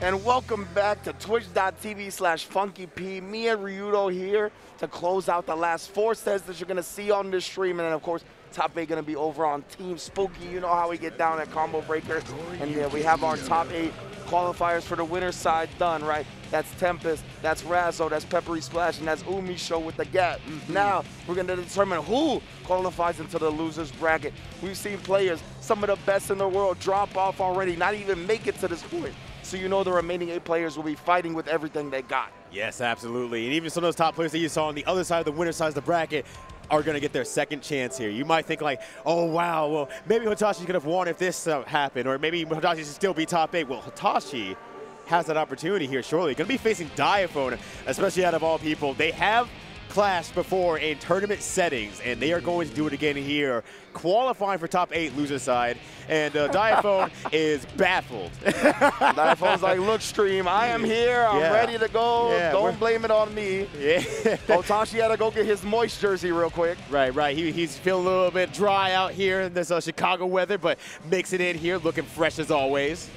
and welcome back to twitch.tv/FunkyP. Me and Ryudo here to close out the last 4 sets that you're going to see on this stream. And then, of course, top 8 going to be over on Team Spooky. You know how we get down at Combo Breaker. And yeah, we have our top 8 qualifiers for the winner's side done, right? That's Tempest, that's Razzo, that's Peppery Splash, and that's Umi Show with the gap. Now, we're going to determine who qualifies into the loser's bracket. We've seen players, some of the best in the world, drop off already, not even make it to this point. So you know the remaining 8 players will be fighting with everything they got. Yes, absolutely. And even some of those top players that you saw on the other side of the winner's side of the bracket are going to get their second chance here. You might think like, oh, wow, well, maybe Hitachi could have won if this happened, or maybe Hitachi should still be top 8. Well, Hitachi has that opportunity here shortly. Going to be facing Diaphone, especially out of all people. They have clashed before in tournament settings, and they are going to do it again here, qualifying for top 8 loser side. And Diaphone is baffled. Diaphone's like, look, stream, I am here. I'm ready to go. Don't blame it on me. Yeah. Hitachi had to go get his moist jersey real quick. Right. He's feeling a little bit dry out here in this Chicago weather, but makes it in here looking fresh as always.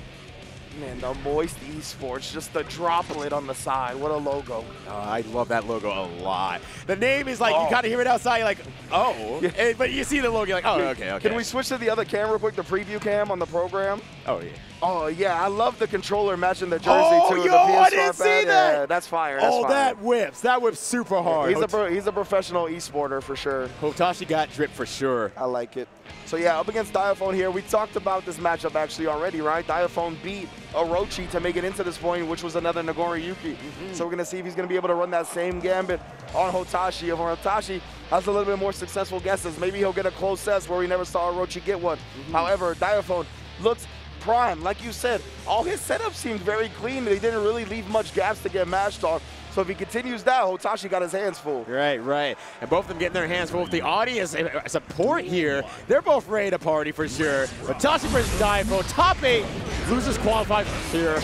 Man, the Moist Esports, just the droplet on the side. What a logo. Oh, I love that logo a lot. The name is like, you kind of hear it outside, you're like, oh. Yeah. But you see the logo, you're like, oh, okay. Can we switch to the other cam real quick, the preview cam on the program? Oh, yeah. Oh, yeah, I love the controller matching the jersey, too. Yo, I didn't see that. Yeah, that's fire. That's fire. That whips. That whips super hard. He's a professional esporter for sure. Hitachi got drip for sure. I like it. So, yeah, up against Diaphone here. We talked about this matchup actually already, right? Diaphone beat Orochi to make it into this point, which was another Nagori Yuki. So we're going to see if he's going to be able to run that same gambit on Hitachi. If Hitachi has a little bit more successful guesses, maybe he'll get a close set where we never saw Orochi get one. However, Diaphone looks prime. Like you said, all his setups seemed very clean. They didn't really leave much gaps to get matched on. So if he continues that, Hitachi got his hands full. Right. And both of them getting their hands full with the audience support here. They're both ready to party for sure. Hitachi versus Diaphone, top 8. Losers qualified here.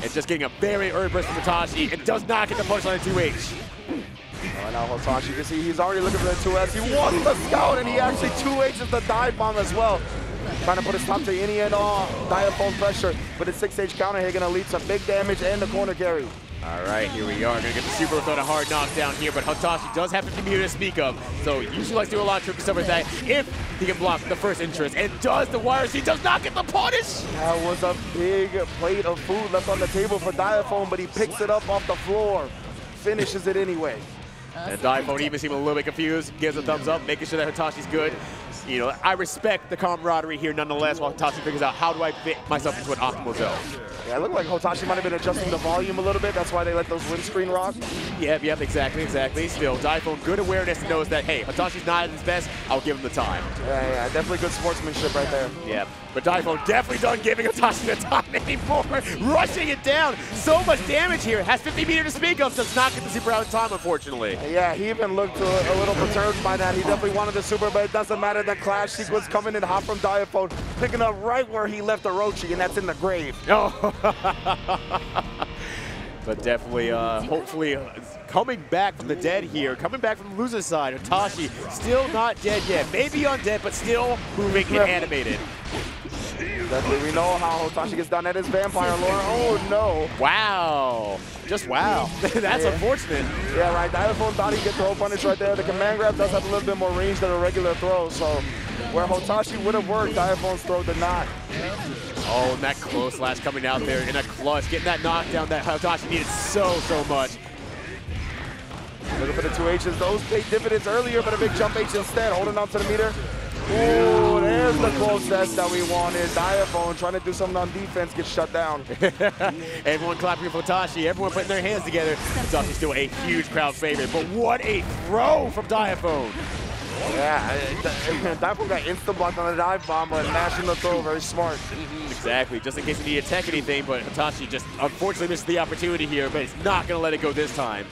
And just getting a very early burst from Hitachi. It does not get the punch on the 2H. Right now, Hitachi, you can see he's already looking for the 2S. He wants the scout, and he actually 2Hs the dive bomb as well. Trying to put his top to any and all Diaphone pressure, but his 6H counter here going to lead to big damage and the corner carry. All right, here we are. Going to get the super without a hard knockdown here, but Hitachi does have 50 meter to speak of, so usually likes to do a lot of tricky stuff with that if he can block the first entrance. And does the wire he does not get the punish. That was a big plate of food left on the table for Diaphone, but he picks it up off the floor, finishes it anyway. And Diaphone even seemed a little bit confused, gives a thumbs up, making sure that Hitachi's good. You know, I respect the camaraderie here nonetheless while Hitachi figures out how do I fit myself into an optimal zone. Yeah, it looked like Hitachi might have been adjusting the volume a little bit. That's why they let those windscreen rock. Yep, exactly. Still, Diaphone, good awareness and knows that, hey, Hitachi's not at his best, I'll give him the time. Yeah, definitely good sportsmanship right there. Yeah, but Diaphone definitely done giving Hitachi the time anymore. Rushing it down. So much damage here. Has 50 meter to speak of, does not get the super out of time, unfortunately. Yeah, he even looked a little perturbed by that. He definitely wanted the super, but it doesn't matter. The clash sequence coming in hot from Diaphone, picking up right where he left Orochi, and that's in the grave. Oh. But definitely, hopefully, coming back from the dead here, coming back from the loser's side. Hitachi still not dead yet. Maybe undead, but still moving and animated. Definitely, we know how Hitachi gets done at his vampire lore. Oh no! Wow! Just wow! That's unfortunate. Yeah, right. Diaphone thought he'd get throw punish right there. The command grab does have a little bit more range than a regular throw, so where Hitachi would have worked, Diaphone's throw did not. Oh, and that close slash coming out there in a clutch, getting that knockdown that Hitachi needed so much. Looking for the 2Hs. Those paid dividends earlier, but a big jump H instead, holding on to the meter. Ooh, there's the close test that we wanted. Diaphone trying to do something on defense, gets shut down. Everyone clapping for Hitachi, everyone putting their hands together. Hitachi's still a huge crowd favorite, but what a throw from Diaphone. Yeah, Diaphone got instant blocked on the dive bomb, but mashing the throw, very smart. Exactly, just in case he needed to tech anything, but Hitachi just unfortunately missed the opportunity here, but he's not going to let it go this time.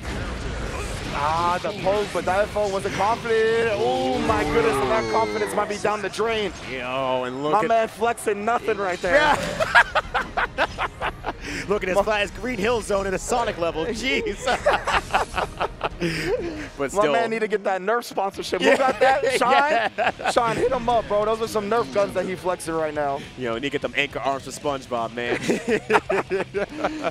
Ah, the poke, but Diaphone wasn't confident. Oh my goodness, and that confidence might be down the drain. Yo, and look my man flexing nothing right there. Yeah. Look at his green hill zone in a Sonic level, jeez. But My still. man need to get that Nerf sponsorship. Who got that? Shine? Yeah. Shine, hit him up, bro. Those are some Nerf guns that he flexing right now. You need to get them anchor arms for SpongeBob, man.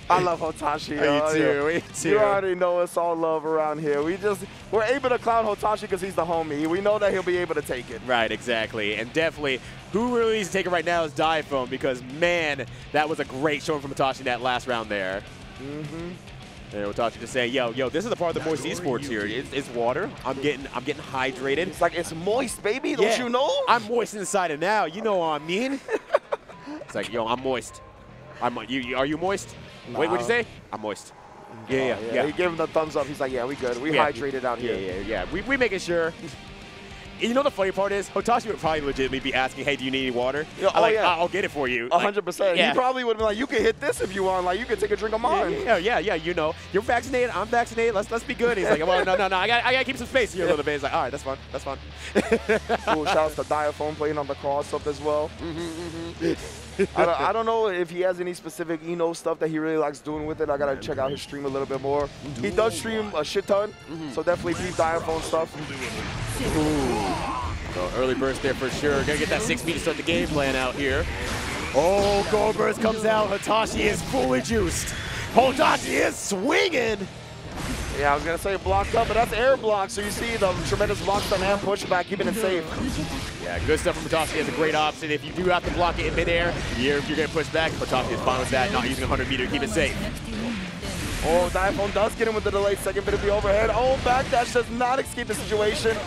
I love Hotashi. Me too. You already know it's all love around here. We're able to clown Hotashi because he's the homie. We know that he'll be able to take it. Right, exactly. And definitely, who really needs to take it right now is Diaphone, because, man, that was a great showing from Hotashi in that last round there. Mm-hmm. And Hotashi just saying, yo, this is the part of the moist esports here. It's water. I'm getting hydrated. It's like, it's moist, baby. Don't you know? I'm moist inside and out. You know what I mean? It's like, yo, I'm moist. Are you moist? Nah. Wait, what'd you say? I'm moist. Yeah. He gave him the thumbs up. He's like, yeah, we good. We hydrated out here. Yeah. We making sure. You know the funny part is, Hotashi would probably legitimately be asking, hey, do you need any water? I'll get it for you. 100%. Yeah. He probably would have been like, you can hit this if you want. Like, you can take a drink of mine. Yeah. You know, you're vaccinated. I'm vaccinated. Let's be good. He's like, well, no. I gotta keep some space here a little bit. He's like, all right, that's fine. Cool. Shouts to Diaphone playing on the cross up as well. I don't know if he has any specific stuff that he really likes doing with it. I gotta check out his stream a little bit more. He does stream a shit ton, so definitely keep Diaphone stuff. So early burst there for sure. Gonna get that 6 feet to start the game plan out here. Oh, gold burst comes out. Hotashi is fully juiced. Hotashi is swinging. Yeah, I was gonna say blocked up, but that's air block. So you see the tremendous block stun and pushback, keeping it safe. Yeah, good stuff from Hotashi. It's a great option. If you do have to block it in midair, you're gonna push back. Hotashi is fine with that, not using 100 meter to keep it safe. Oh, Diaphone does get him with the delayed second bit of the overhead. Oh, backdash does not escape the situation.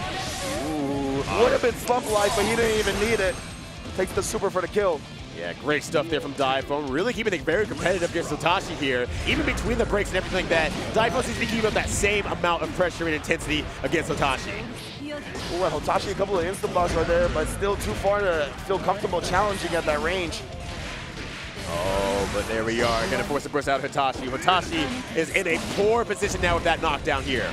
Would have been slump life, but he didn't even need it. Takes the super for the kill. Yeah, great stuff there from Diaphone. Really keeping it very competitive against Hotashi here. Even between the breaks and everything like that, Diaphone seems to be keeping up that same amount of pressure and intensity against Hotashi. Ooh, and Hotashi, a couple of instant blocks right there, but still too far to feel comfortable challenging at that range. Oh, but there we are. Gonna force the burst out of Hotashi. Hotashi is in a poor position now with that knockdown here.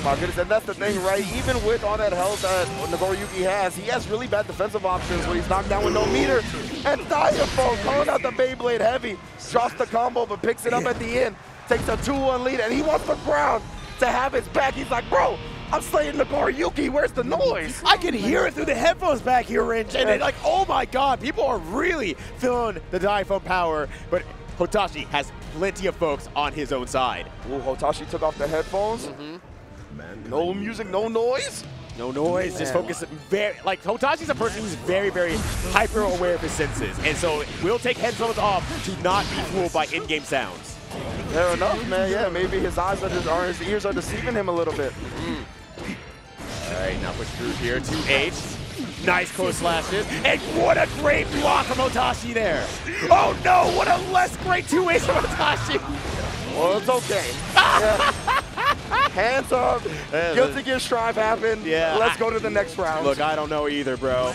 My goodness, and that's the thing, right? Even with all that health that Nagoriyuki has, he has really bad defensive options when he's knocked down with no meter. And Diaphone calling out the Beyblade heavy, drops the combo, but picks it up at the end, takes a 2-1 lead, and he wants the crowd to have his back. He's like, bro, I'm slaying Nagoriyuki, where's the noise? I can hear it through the headphones back here, Rinch, and like, oh my God, people are really feeling the Diaphone power, but Hotashi has plenty of folks on his own side. Ooh, Hotashi took off the headphones. No music, no noise? No noise, just focus. Like, Hotashi's a person who's very, very hyper aware of his senses, and so will take headphones off to not be fooled by in-game sounds. Fair enough, man. Yeah, maybe his eyes or his ears are deceiving him a little bit. All right, now push through here to H. Nice close slashes, and what a great block from Hotashi there. Oh no, what a less great 2-H from Hotashi. Well, it's okay. Hands up. Guilty Gear Strive happened. Yeah. Let's go to the next round. Look, I don't know either, bro. All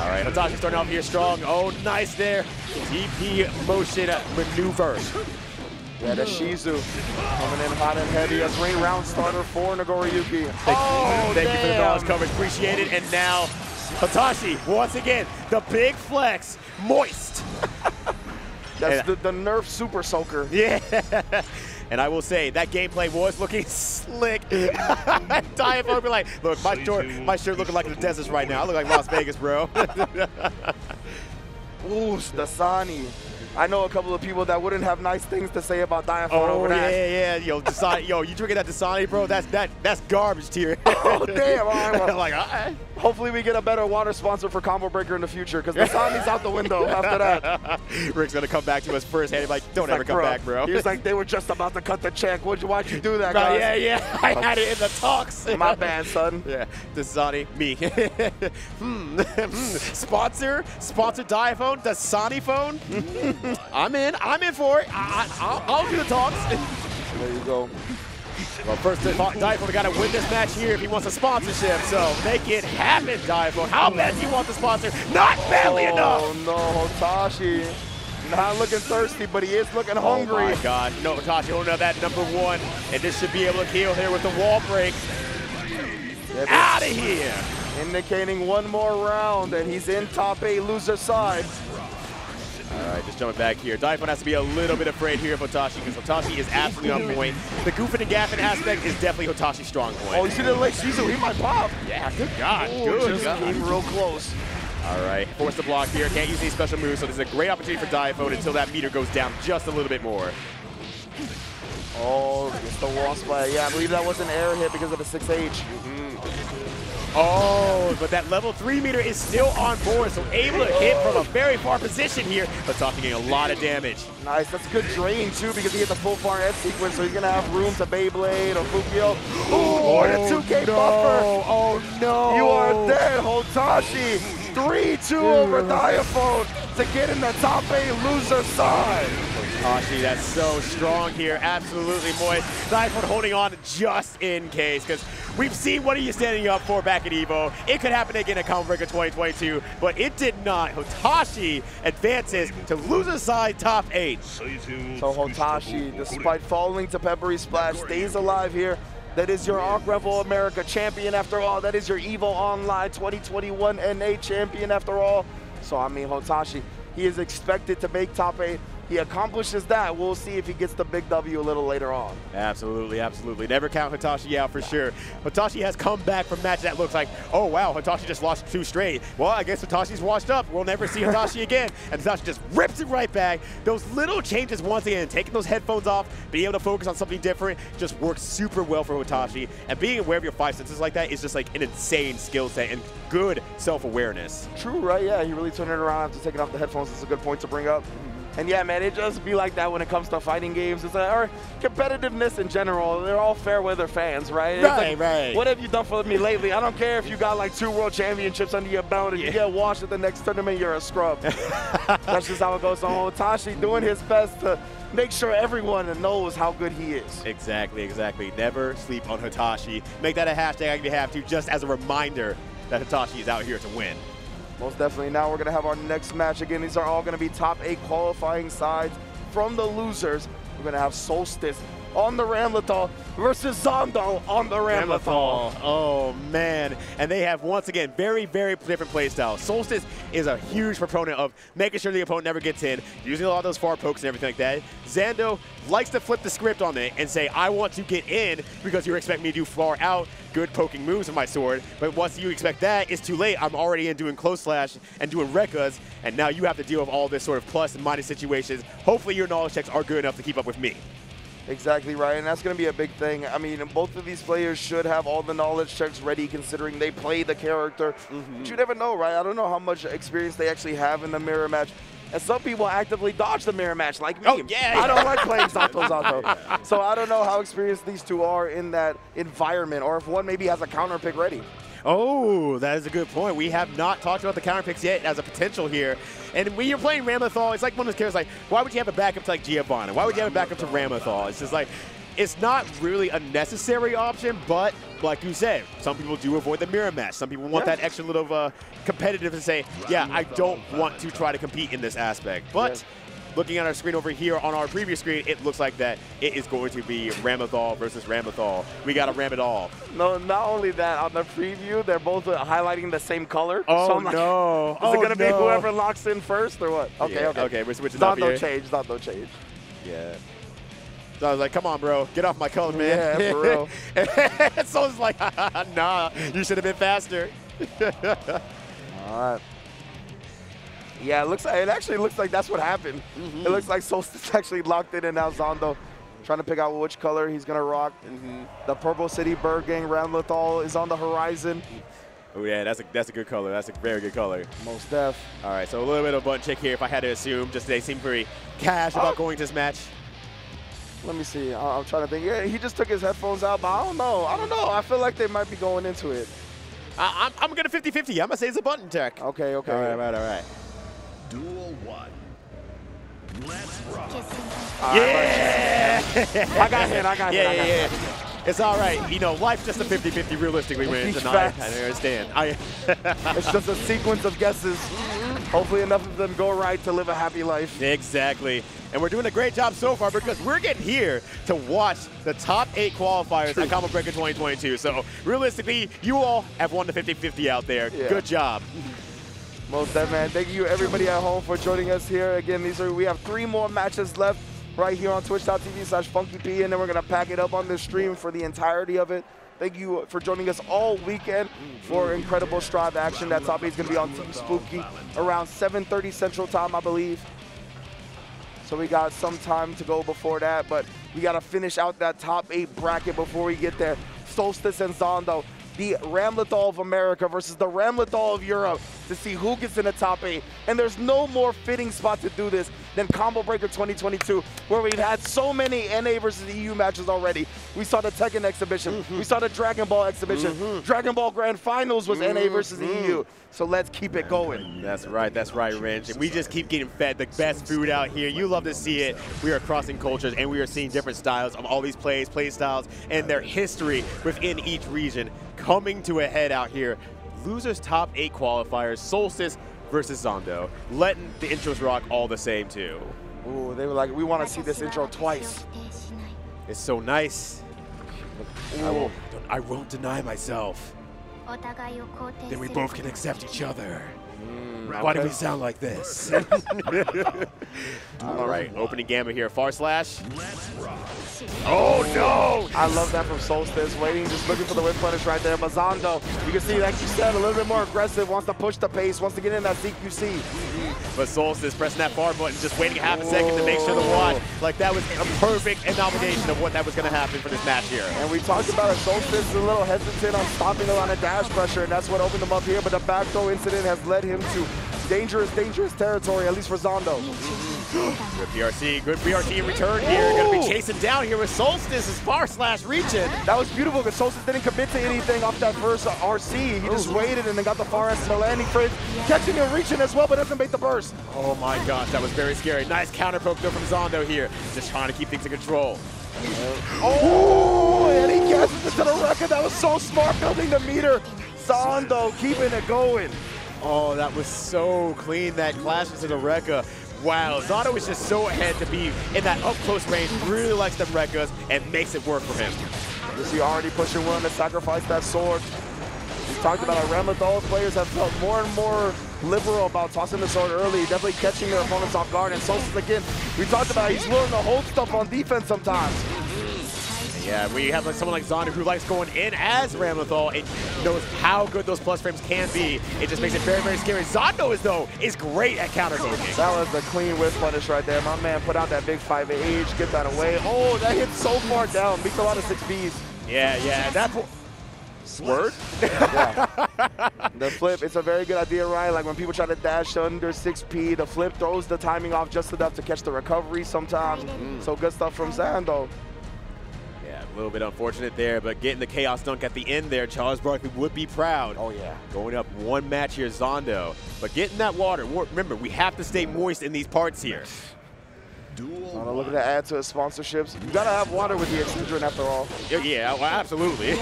right, Hotashi starting off here strong. Oh, nice there. TP motion maneuver. Yeah, the Shizu coming in hot and heavy. A great round starter for Nagoriyuki. Thank you for the knowledge coverage. Appreciate it. And now, Hotashi, once again, the big flex, moist. That's the Nerf Super Soaker. Yeah. And I will say, that gameplay was looking slick. Diaphone be like, look, my shirt looking like the desert right now. I look like Las Vegas, bro. Ooh, Dasani. I know a couple of people that wouldn't have nice things to say about Diaphone over that. Yeah. Yo, Dasani, you drinking that Dasani, bro? That's garbage tier. Oh, damn. All right, well, like, all right. Hopefully we get a better water sponsor for Combo Breaker in the future, because Dasani's out the window after that. Rick's going to come back to us first, and he's like, don't ever come back, bro. He was like, they were just about to cut the check. Why'd you do that, guys? Yeah. I had it in the talks. My bad, son. Yeah, Dasani, me. Sponsor Diaphone, Dasani phone. I'm in for it. I'll do the talks. There you go. Well, first, Diaphone got to win this match here if he wants a sponsorship. So make it happen, Diaphone. How bad do you want the sponsor? Not badly enough. Oh no, Hotashi. Not looking thirsty, but he is looking hungry. Oh my God. No, Hotashi holding up that #1. And this should be able to kill here with the wall break. Out of here. Indicating one more round, and he's in top 8 loser side. All right, right, just jumping back here. Diphone has to be a little bit afraid here of Hotashi because Hotashi is absolutely on point. The goofing and gaffing aspect is definitely Hotashi's strong point. Oh, you see the late Shizu, he might pop. Yeah, good God. Good God. Came real close. All right, force the block here. Can't use any special moves, so this is a great opportunity for Diphone until that meter goes down just a little bit more. Oh, it's the wall splat. Yeah, I believe that was an air hit because of the 6H. Oh, but that level 3 meter is still on board, so able to hit from a very far position here, but taking a lot of damage. Nice, that's a good drain too because he hit the full far S sequence, so he's gonna have room to Beyblade or Fukio. Ooh, and a 2K buffer. Oh no. You are dead, Hotashi. 3-2 over Diphone to get in the top 8 loser side. Hotashi, that's so strong here. Absolutely moist. Diphone holding on just in case, because we've seen what he is standing up for back at EVO. It could happen again at Combo Breaker 2022, but it did not. Hotashi advances to loser side top 8. So Hotashi, despite falling to Peppery Splash, stays alive here. That is your Arc Revel America champion after all. That is your EVO Online 2021 NA champion after all. So I mean, Hotashi, he is expected to make top 8. He accomplishes that. We'll see if he gets the big W a little later on. Absolutely, absolutely. Never count Hotashi out for sure. Hotashi has come back from match that looks like, oh wow, Hotashi just lost 2 straight. Well, I guess Hotashi's washed up. We'll never see Hotashi again. And Hotashi just rips it right back. Those little changes once again, taking those headphones off, being able to focus on something different, just works super well for Hotashi. And being aware of your 5 senses like that is just like an insane skill set and good self-awareness. True, right? Yeah, he really turned it around after taking off the headphones. That's a good point to bring up. And yeah, man, it just be like that when it comes to fighting games. It's like, or competitiveness in general. They're all fair weather fans, right? Right, like, right. What have you done for me lately? I don't care if you got like 2 world championships under your belt and you get washed at the next tournament, you're a scrub. That's just how it goes. So Hotashi doing his best to make sure everyone knows how good he is. Exactly, exactly. Never sleep on Hotashi. Make that a hashtag if you have to, just as a reminder that Hotashi is out here to win. Most definitely. Now we're going to have our next match. Again, these are all going to be top 8 qualifying sides from the losers. We're going to have Solstice on the Ramlethal versus Zondo on the Ramlethal. Oh, man. And they have, once again, very, very different play styles. Solstice is a huge proponent of making sure the opponent never gets in, using a lot of those far pokes and everything like that. Zando likes to flip the script on it and say, I want to get in because you expect me to do far out, good poking moves with my sword. But once you expect that, it's too late. I'm already in doing close slash and doing Rekkas, and now you have to deal with all this sort of plus and minus situations. Hopefully your knowledge checks are good enough to keep up with me. Exactly right, and that's going to be a big thing. I mean, both of these players should have all the knowledge checks ready considering they play the character. But you never know, right? I don't know how much experience they actually have in the mirror match. And some people actively dodge the mirror match, like me. Oh, yeah. I don't like playing Zato. So I don't know how experienced these two are in that environment, or if one maybe has a counter pick ready. Oh, that is a good point. We have not talked about the counter picks yet as a potential here. And when you're playing Ramlethal, it's like one of those characters like, why would you have a backup to like Giovanna? Why would you have a backup to Ramlethal? It's just like, it's not really a necessary option, but like you said, some people do avoid the mirror match. Some people want that extra little competitive to say, yeah, I don't want to try to compete in this aspect. But looking at our screen over here on our previous screen, it looks like that it is going to be Ramlethal versus Ramlethal. We got to ram it all. No, not only that, on the preview, they're both highlighting the same color. Oh, so like, no. Is it going to be whoever locks in first or what? Okay, Okay, we're switching up here. Zondo change. Yeah. So I was like, come on, bro. Get off my color, man. Yeah, for real. So it's like, nah, you should have been faster. All right. Yeah, it actually looks like that's what happened. It looks like Solstice actually locked in, and now Zondo trying to pick out which color he's going to rock. The Purple City Bird Gang Ramlethal is on the horizon. Oh, yeah, that's a good color. That's a very good color. Most def. All right, so a little bit of a button check here if I had to assume. Just they seem very cash about going to this match. Let me see. I'm trying to think. Yeah, he just took his headphones out, but I don't know. I feel like they might be going into it. I'm going to 50-50. I'm going to say it's a button check. Okay. All right. Duel 1. Let's rock. Yeah! I got hit. Yeah. It's all right. You know, life's just a 50-50 realistically wins tonight. I understand. It's just a sequence of guesses. Hopefully enough of them go right to live a happy life. Exactly. And we're doing a great job so far because we're getting here to watch the top 8 qualifiers at Combo Breaker 2022. So realistically, you all have won the 50-50 out there. Yeah. Good job. Most definitely, man. Thank you everybody at home for joining us here. Again, we have 3 more matches left right here on twitch.tv/FunkyP, and then we're gonna pack it up on this stream for the entirety of it. Thank you for joining us all weekend for incredible Strive action. That top 8 is gonna be on Team Spooky around 7:30 Central Time, I believe. So we got some time to go before that, but we gotta finish out that top 8 bracket before we get there. Solstice and Zondo, the Ramlethal of America versus the Ramlethal of Europe to see who gets in the top 8. And there's no more fitting spot to do this than Combo Breaker 2022, where we've had so many NA versus EU matches already. We saw the Tekken exhibition. We saw the Dragon Ball exhibition. Dragon Ball Grand Finals was NA versus EU. So let's keep it going. That's right, Rich. And we just keep getting fed the best food out here. You love to see it. We are crossing cultures, and we are seeing different styles of all these play styles, and their history within each region coming to a head out here. Losers top 8 qualifiers, Solstice versus Zondo. Letting the intros rock all the same, too. Ooh, they were like, we want to see this intro twice. It's so nice. I won't deny myself. Then we both can accept each other. Why do we sound like this? All right, opening gambit here. Far slash. Oh no! I love that from Solstice. Waiting, just looking for the whip punish right there. But Zondo, you can see, like you said, a little bit more aggressive, wants to push the pace, wants to get in that CQC. But Solstice pressing that far button, just waiting half a second to make sure the watch. Like that was a perfect amalgamation of what that was going to happen for this match here. And we talked about it. Solstice is a little hesitant on stopping a lot of dash pressure, and that's what opened him up here. But the back throw incident has led him to dangerous territory, at least for Zondo. Good PRC in return here. Going to be chasing down here with Solstice's far slash reaching. That was beautiful because Solstice didn't commit to anything off that first RC. He just waited and then got the far end to the landing fridge. Catching and reaching as well, but doesn't make the burst. Oh my gosh, that was very scary. Nice counter poke though from Zondo here. Just trying to keep things in control. Oh, and he catches it to the record. That was so smart, building the meter. Zondo keeping it going. Oh, that was so clean, that clash into the Rekka. Wow, Zondo is just so ahead to be in that up-close range, really likes them Rekkas, and makes it work for him. You see already pushing willing to sacrifice that sword. We talked about our Ramlethal's players have felt more and more liberal about tossing the sword early, definitely catching their opponents off guard. And Solstice, again, we talked about he's willing to hold stuff on defense sometimes. Yeah, when you have someone like Zondo who likes going in as Ramlethal and knows how good those plus frames can be, it just makes it very, very scary. Zondo is great at counter poking. That was a clean whip punish right there. My man put out that big 5H, get that away. Oh, that hit so far down, makes a lot of 6Bs. Yeah, that word? Yeah. The flip, it's a very good idea, right? Like when people try to dash under 6P, the flip throws the timing off just enough to catch the recovery sometimes. So good stuff from Zondo. A little bit unfortunate there, but getting the Chaos Dunk at the end there, Charles Barkley would be proud. Oh, yeah. Going up one match here, Zondo. But getting that water, remember, we have to stay moist in these parts here. Looking to add to his sponsorships. You gotta have water with the Excedrin after all. Yeah, well, absolutely.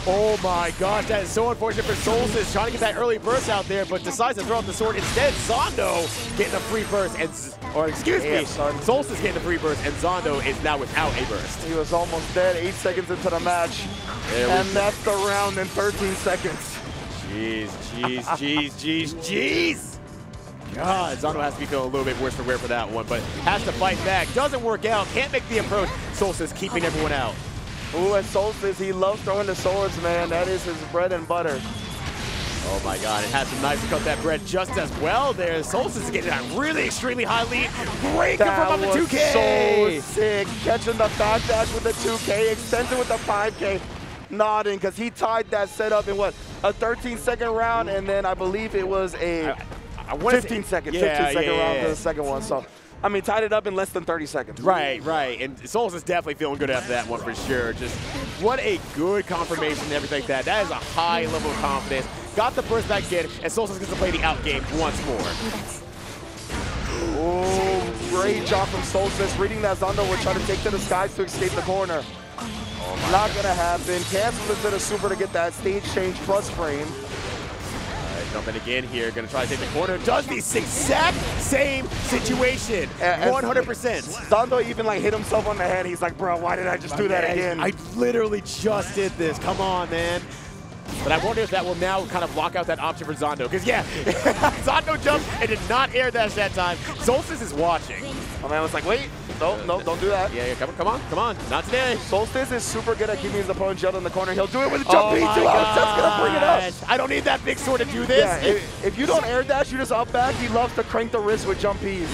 Oh my gosh, that is so unfortunate for Solstice, trying to get that early burst out there, but decides to throw out the sword instead. Zondo getting a free burst, Solstice getting a free burst, and Zondo is now without a burst. He was almost dead 8 seconds into the match, and that's the round in 13 seconds. Jeez. God, Zondo has to be feeling a little bit worse for wear for that one, but has to fight back. Doesn't work out, can't make the approach. Solstice keeping everyone out. Ooh, and Solstice, he loves throwing the swords, man. That is his bread and butter. Oh my God, it has some knives to cut that bread just as well there. Solstice is getting a really extremely high lead. Breaker from up the 2K. So sick. Catching the backdash with the 2K, extends it with the 5K. Nodding, because he tied that setup in what, a 13-second round, and then I believe it was a 15-second round for the second one. So, I mean, tied it up in less than 30 seconds. Right. And Souls is definitely feeling good after that one for sure. Just what a good confirmation and everything like that. That is a high level of confidence. Got the burst back in, and Souls gets to play the out game once more. Oh, great job from Solstice. Reading that Zondo would try to take to the skies to escape the corner. Not gonna happen. Cancel it to the super to get that stage change plus frame. Jumping again here, gonna try to take the corner. Does the exact same situation, 100%. Zondo even like hit himself on the head. He's like, bro, why did I just do that again? I literally just did this. Come on, man. But I wonder if that will now kind of block out that option for Zondo. Because, yeah, Zondo jumped and did not air dash that time. Solstice is watching. My man was like, wait, no, don't do that. Yeah, come on, not today. Solstice is super good at keeping his opponent jailed in the corner. He'll do it with a jump beat too. I was just going to bring it up. I don't need that big sword to do this. Yeah, if you don't air dash, you just up back. He loves to crank the wrist with jump P's.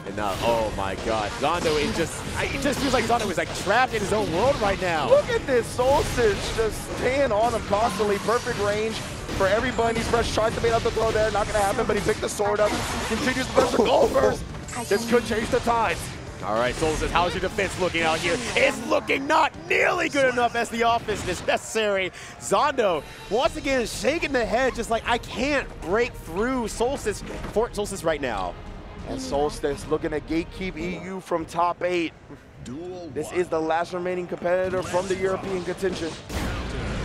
And now, oh my God, Zondo is it just feels like Zondo is like trapped in his own world right now. Look at this, Solstice just staying on him constantly. Perfect range for everybody. He's fresh, tries to bait out the throw there. Not going to happen, but he picked the sword up. Continues to press the goal first. This could change the tides. All right, Solstice, how's your defense looking out here? It's looking not nearly good enough as the offense is necessary. Zondo, once again, shaking the head, just like, I can't break through Solstice right now. And Solstice looking to gatekeep EU from top 8. This is the last remaining competitor from the European contention.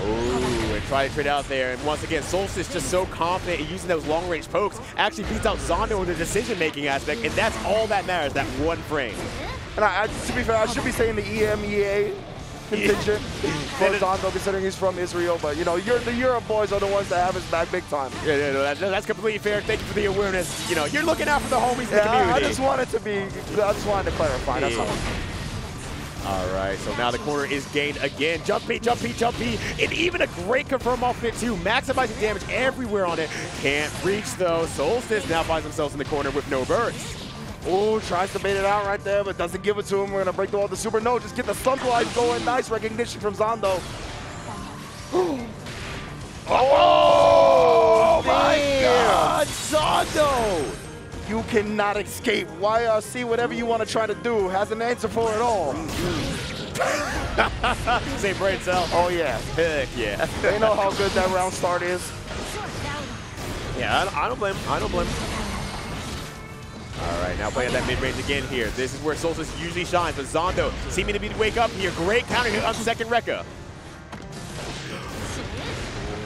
Ooh, and try to trade out there. And once again, Solstice just so confident in using those long-range pokes, actually beats out Zondo in the decision-making aspect, and that's all that matters, that one frame. And to be fair, I should be saying the EMEA contingent for Zondo, considering he's from Israel. But, you know, the Europe boys are the ones that have his back big time. Yeah, no, that's completely fair. Thank you for the awareness. You know, you're looking out for the homies in the community. I just wanted to clarify. That's all. All right, so now the corner is gained again. Jump beat, and even a great confirm off it too. Maximizing damage everywhere on it. Can't reach though. Solstice now finds themselves in the corner with no burst. Oh, tries to bait it out right there, but doesn't give it to him. We're gonna break the wall the super. No, just get the stun glide going. Nice recognition from Zondo. Oh my God, Zondo! You cannot escape. YRC, whatever you want to try to do, has an answer for it all. Say brain cell. Oh yeah. Heck yeah. They know how good that round start is. Yeah, I don't blame him. All right, now playing that mid-range again here. This is where Solstice usually shines, but Zondo seeming to be to wake up here. Great counter hit on second Rekka.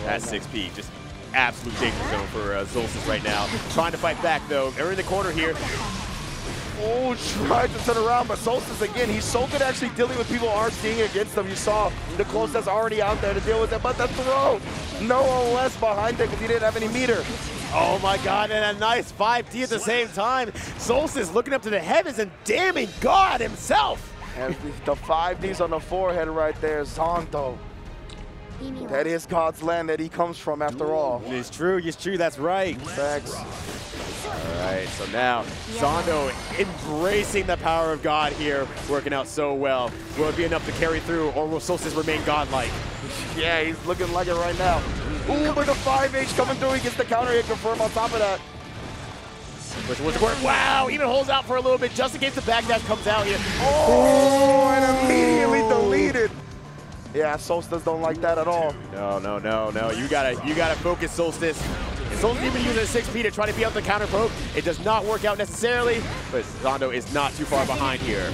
That's 6P, just absolute danger zone for Solstice right now. Trying to fight back though. They're in the corner here. Oh, tried to turn around, but Solstice again, he's so good actually dealing with people RCing against him. You saw the close that's already out there to deal with it, but the throw, no OS behind it because he didn't have any meter. Oh my God, and a nice 5D at the same time. Solstice looking up to the heavens and damning God himself. And the 5Ds on the forehead right there, Zondo. That is God's land that he comes from after all. It's true, that's right. Thanks. All right, so now Zondo embracing the power of God here, working out so well. Will it be enough to carry through, or will Solstice remain godlike? Yeah, he's looking like it right now. Ooh, look at 5H coming through. He gets the counter hit confirm on top of that. Wow, even holds out for a little bit just in case the backdash comes out here. Oh, and immediately deleted. Yeah, Solstice don't like that at all. No. You gotta focus, Solstice. And Solstice even using a 6P to try to beat out the counter poke. It does not work out necessarily, but Zondo is not too far behind here.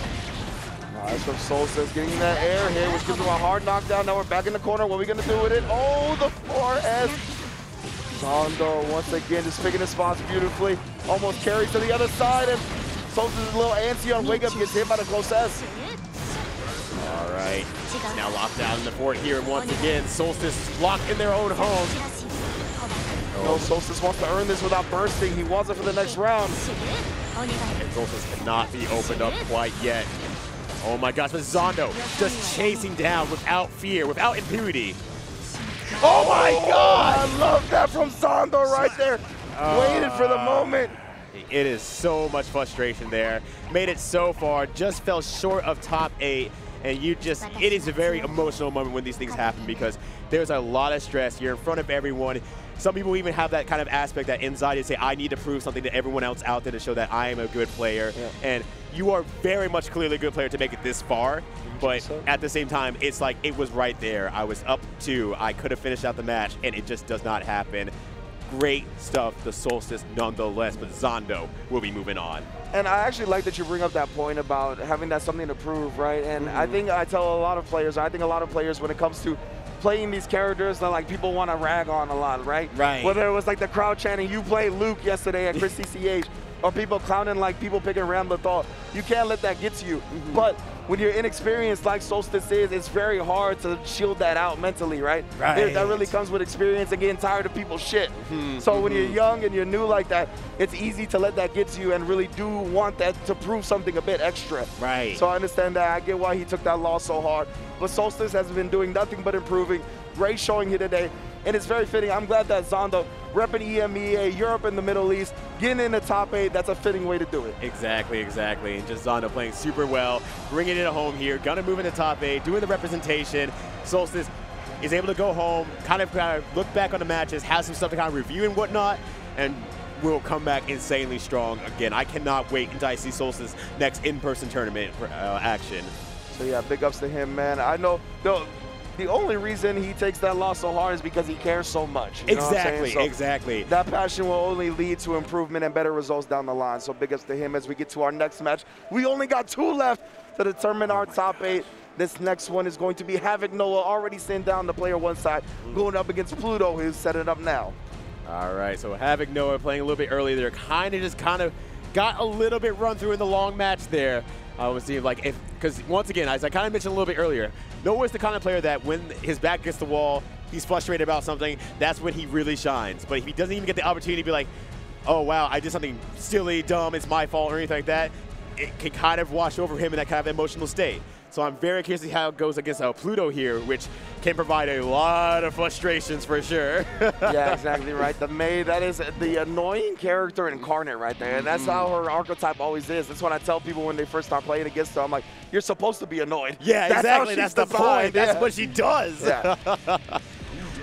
Nice from Solstice getting that air hit, which gives him a hard knockdown. Now we're back in the corner. What are we gonna do with it? Oh, the 4S. Zondo once again just picking his spots beautifully. Almost carries to the other side, and Solstice is a little antsy on wake up, gets hit by the close S. All right, now locked down in the fort here, and once again, Solstice locked in their own home. No, Solstice wants to earn this without bursting. He wants it for the next round. And Solstice cannot be opened up quite yet. Oh my gosh, but Zondo just chasing down without fear, without impunity. Oh my God! I love that from Zondo right there. Waited for the moment. It is so much frustration there. Made it so far, just fell short of top 8. And it is a very emotional moment when these things happen because there's a lot of stress. You're in front of everyone. Some people even have that kind of aspect, that anxiety to say, I need to prove something to everyone else out there to show that I am a good player. Yeah. And you are very much clearly a good player to make it this far. But at the same time, it's like it was right there. I was up 2. I could have finished out the match, and it just does not happen. Great stuff, the Solstice nonetheless, but Zondo will be moving on. And I actually like that you bring up that point about having that something to prove, right? And I think I tell a lot of players, when it comes to playing these characters that like people want to rag on a lot, right? Right. Whether it was like the crowd chanting, you played Luke yesterday at Chris CCH, or people clowning like people picking Rambler Thought. You can't let that get to you. But when you're inexperienced like Solstice is, it's very hard to shield that out mentally, right? That really comes with experience and getting tired of people's shit. So when you're young and you're new like that, it's easy to let that get to you and really do want that to prove something a bit extra. Right. So I understand that. I get why he took that loss so hard. But Solstice has been doing nothing but improving. Great showing here today. And it's very fitting. I'm glad that Zondo, repping EMEA, Europe and the Middle East, getting in the top 8, that's a fitting way to do it. Exactly. And just Zondo playing super well, bringing it home here, gonna move in the top 8, doing the representation. Solstice is able to go home, kind of look back on the matches, have some stuff to kind of review and whatnot, and will come back insanely strong. Again, I cannot wait until I see Solstice next in-person tournament action. So yeah, big ups to him, man. I know the only reason he takes that loss so hard is because he cares so much. You know Exactly. That passion will only lead to improvement and better results down the line. So big ups to him as we get to our next match. We only got 2 left to determine our top 8. This next one is going to be Havoc Noah, already sitting down the player one side, going up against Pluto, who's set it up now. All right, so Havoc Noah playing a little bit early there, kind of got a little bit run through in the long match there. I was seeing like because once again, as I kind of mentioned a little bit earlier, Noah's the kind of player that when his back gets the wall, he's frustrated about something, that's when he really shines. But if he doesn't even get the opportunity to be like, oh wow, I did something silly, dumb, it's my fault or anything like that, it can kind of wash over him in that kind of emotional state. So I'm very curious to see how it goes against Pluto here, which can provide a lot of frustrations for sure. Yeah, exactly right. The May, that is the annoying character incarnate right there. And that's how her archetype always is. That's what I tell people when they first start playing against her. I'm like, you're supposed to be annoyed. Yeah, exactly. That's the point. That's what she does. Yeah.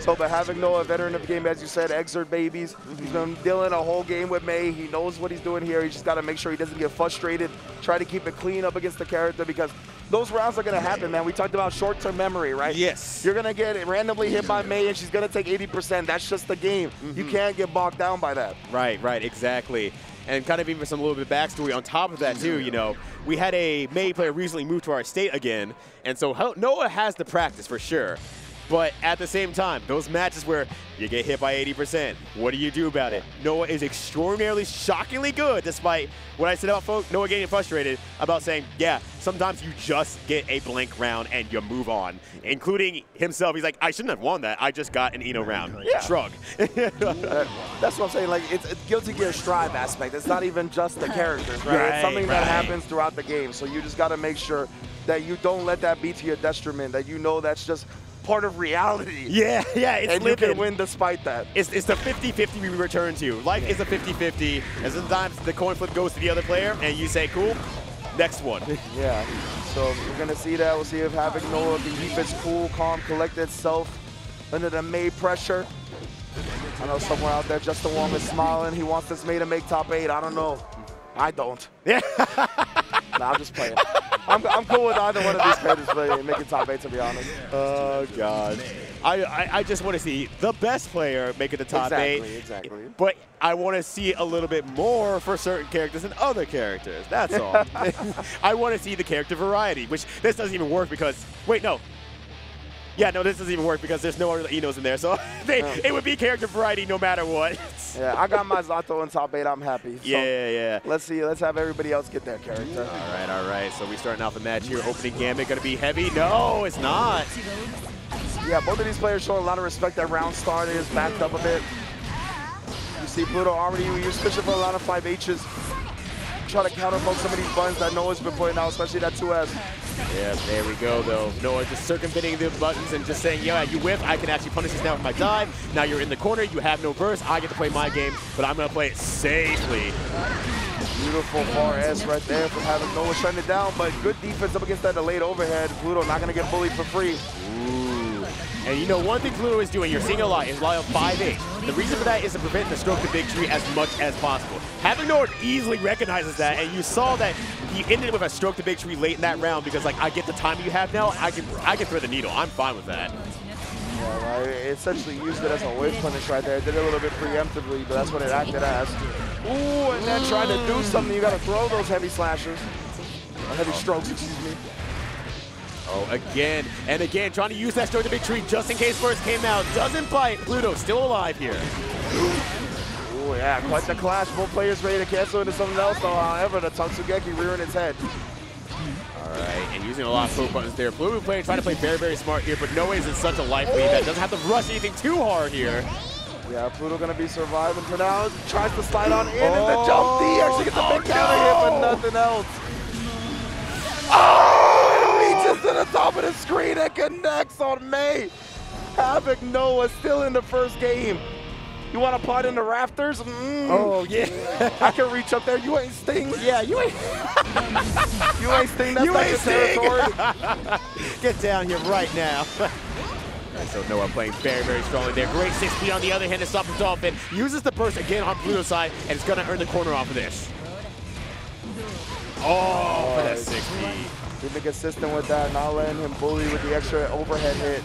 So, but Havoc Noah, a veteran of the game, as you said, exert babies. He's been dealing a whole game with May. He knows what he's doing here. He's just got to make sure he doesn't get frustrated. Try to keep it clean up against the character because those rounds are going to happen, man. We talked about short-term memory, right? Yes. You're going to get randomly hit by May, and she's going to take 80%. That's just the game. You can't get bogged down by that. Right, exactly. And kind of even some little bit of backstory on top of that too, you know, we had a May player recently move to our state again, and so Noah has the practice for sure. But at the same time, those matches where you get hit by 80%, what do you do about it? Noah is extraordinarily, shockingly good, despite what I said about Noah getting frustrated about saying, yeah, sometimes you just get a blank round and you move on, including himself. He's like, I shouldn't have won that. I just got an Eno round. Yeah. Shrug. That's what I'm saying. Like, it's a Guilty Gear Strive aspect. It's not even just the characters, right? It's something that happens throughout the game. So you just got to make sure that you don't let that be to your detriment, that you know that's just part of reality. Yeah, it's and living. You can win despite that. It's the 50-50 we return to. Life is a 50-50, and sometimes the coin flip goes to the other player, and you say, cool, next one. Yeah, so we're going to see that. We'll see if Havoc Noah can keep its cool, calm, collected self under the May pressure. I know somewhere out there, Justin Wong is smiling. He wants this May to make top 8. I don't know. I don't. Yeah. Nah, I'm just playing. I'm cool with either one of these characters making top 8, to be honest. Oh, God. I just want to see the best player make it the top 8. Exactly. But I want to see a little bit more for certain characters than other characters. That's all. I want to see the character variety, which this doesn't even work because, wait, no. Yeah, no, this doesn't even work because there's no other Enos in there. So it would be character variety no matter what. Yeah, I got my Zato in top 8. I'm happy. So yeah. Let's see. Let's have everybody else get their character. All right. So we starting off the match here. Opening gambit going to be heavy. No, it's not. Yeah, both of these players showing a lot of respect. That round start is backed up a bit. You see Pluto already used fishing for a lot of 5Hs. Try to counterpoke some of these buttons that Noah's been putting out, especially that 2S. Yeah, there we go, though. Noah just circumventing the buttons and just saying, yeah, you whiff. I can actually punish this now with my dive. Now you're in the corner. You have no burst. I get to play my game, but I'm going to play it safely. Beautiful far S right there from having Noah shutting it down, but good defense up against that delayed overhead. Pluto not going to get bullied for free. Ooh. And you know, one thing Pluto is doing, you're seeing a lot, is a lot of 5H. The reason for that is to prevent the stroke to victory as much as possible. Having Noah easily recognizes that, and you saw that he ended with a stroke to victory late in that round because, like, I get the timing you have now, I can thread the needle. I'm fine with that. Yeah, right. It essentially used it as a wave punish right there. It did it a little bit preemptively, but that's what it acted as. Ooh, and then trying to do something, you got to throw those heavy slashers. Or heavy strokes, excuse me. Oh, again and again, trying to use that stroke to victory just in case first came out. Doesn't bite. Pluto still alive here. Ooh, yeah, quite the clash. Both players ready to cancel into something else, though. However, the Totsugeki rearing its head. All right, and using a lot of poke buttons there. Blue player trying to play very, very smart here, but Noe is in such a life lead that doesn't have to rush anything too hard here. Yeah, Pluto gonna be surviving for now. Tries to slide on in, and the jump D actually gets a big counter hit, but nothing else. Oh, it reaches to the top of the screen and connects on May. Havoc Noah still in the first game. You want to pot in the rafters? Oh, yeah. I can reach up there. You ain't Sting. Yeah, you ain't. You ain't Sting. That's not your territory. Get down here right now. So Noah playing very, very strongly there. Great 6P on the other hand to stop the Dolphin. Uses the burst again on Pluto's side, and it's going to earn the corner off of this. Oh, for that 6P. Being consistent with that, not letting him bully with the extra overhead hit.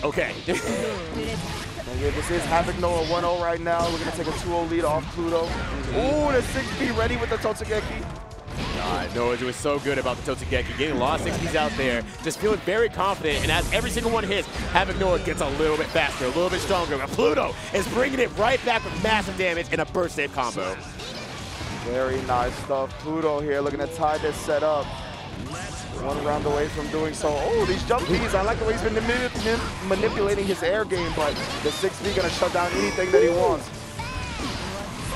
Okay. Yeah, this is Havoc Noah 1-0 right now. We're going to take a 2-0 lead off Pluto. Ooh, the 6P ready with the Totsugeki. God, Noah doing so good about the Totsugeki, getting a lot of 60s out there, just feeling very confident, and as every single one hits, Havoc Noah gets a little bit faster, a little bit stronger, but Pluto is bringing it right back with massive damage and a burst save combo. Very nice stuff. Pluto here looking to tie this set up. One round away from doing so. Oh, these jump Ps. I like the way he's been manipulating his air game, but the 6P gonna shut down anything that he wants.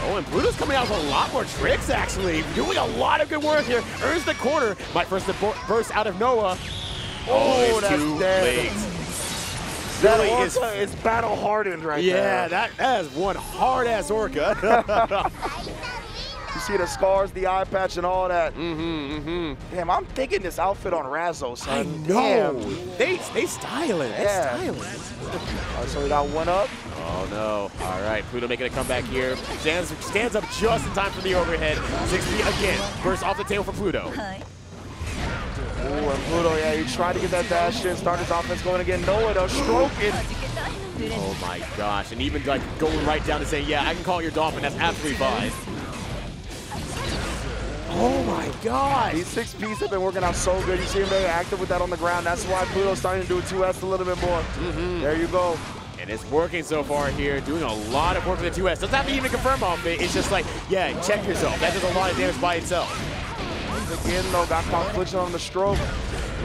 Oh, and Pluto's coming out with a lot more tricks, actually. Doing a lot of good work here. Earns the corner. Might first burst out of Noah. Oh, that's too dead. late. That Orca is battle hardened right there. Yeah, that is one hard-ass Orca. You see the scars, the eye patch, and all that. Damn, I'm thinking this outfit on Razzo, son. I know. Damn. They style it. Yeah. They style it. All right, so we got one up. Oh, no. All right, Pluto making a comeback here. Stands up just in time for the overhead. 6P again. Burst off the table for Pluto. Ooh, and Pluto, yeah, he tried to get that dash in, start his offense going again. Noah, though, stroking. Oh, my gosh. And even, like, going right down to say, yeah, I can call it your Dolphin. That's absolutely fine. Oh my God! These 6Ps have been working out so good. You see him very active with that on the ground. That's why Pluto's starting to do a 2S a little bit more. There you go. And it's working so far here, doing a lot of work with the 2S. Doesn't have to even confirm off it. It's just like, yeah, check yourself. That does a lot of damage by itself. Again, though, got confliction on the stroke.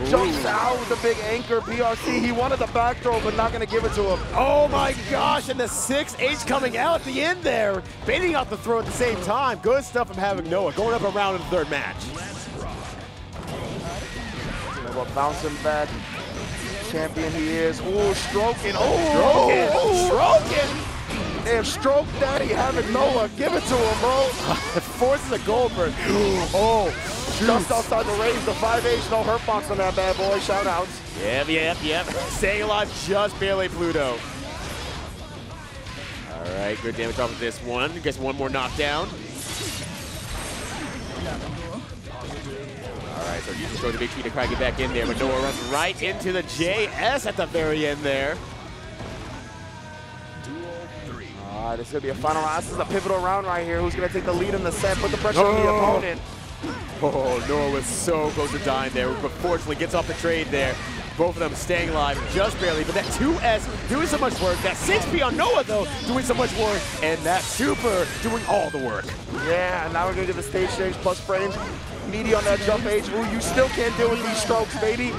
Jumps out with the big anchor PRC. He wanted the back throw, but not going to give it to him. Oh my gosh, and the 6H coming out at the end there. Baiting out the throw at the same time. Good stuff from Havoc Noah. Going up around in the third match. Bouncing back. Champion he is. Ooh, stroking. Oh, Stroking. Damn, stroke daddy, Havoc Noah. Give it to him, bro. Forces a Goldberg. Oh, just outside the range, the 5H, no hurt box on that bad boy. Shout outs. Yep. Staying alive just barely, Pluto. All right, good damage off of this one. Gets one more knockdown. All right, so you just throw the big key to try to get back in there, but Noah runs right into the JS at the very end there. This is going to be a final round. This is a pivotal round right here. Who's going to take the lead in the set, put the pressure on the opponent. Oh, Noah was so close to dying there, but fortunately gets off the trade there. Both of them staying alive just barely, but that 2S doing so much work. That 6P on Noah, though, doing so much work, and that Super doing all the work. Yeah, now we're going to get the stage change plus frames. Meaty on that jump H. Ooh, you still can't deal with these strokes, baby.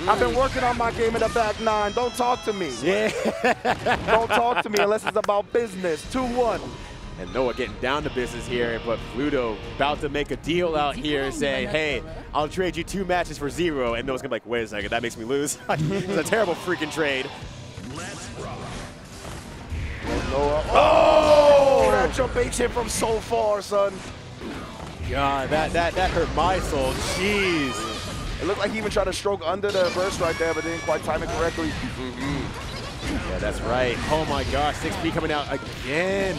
I've been working on my game in the back nine. Don't talk to me. Yeah. Don't talk to me unless it's about business. 2-1. And Noah getting down to business here, but Pluto about to make a deal out here saying, hey, I'll trade you 2 matches for 0. And Noah's gonna be like, wait a second, that makes me lose. It's a terrible freaking trade. Noah. Oh, that jump H hit from so far, son. God, that hurt my soul. Jeez. It looked like he even tried to stroke under the burst right there, but didn't quite time it correctly. Yeah, that's right. Oh my gosh, 6P coming out again.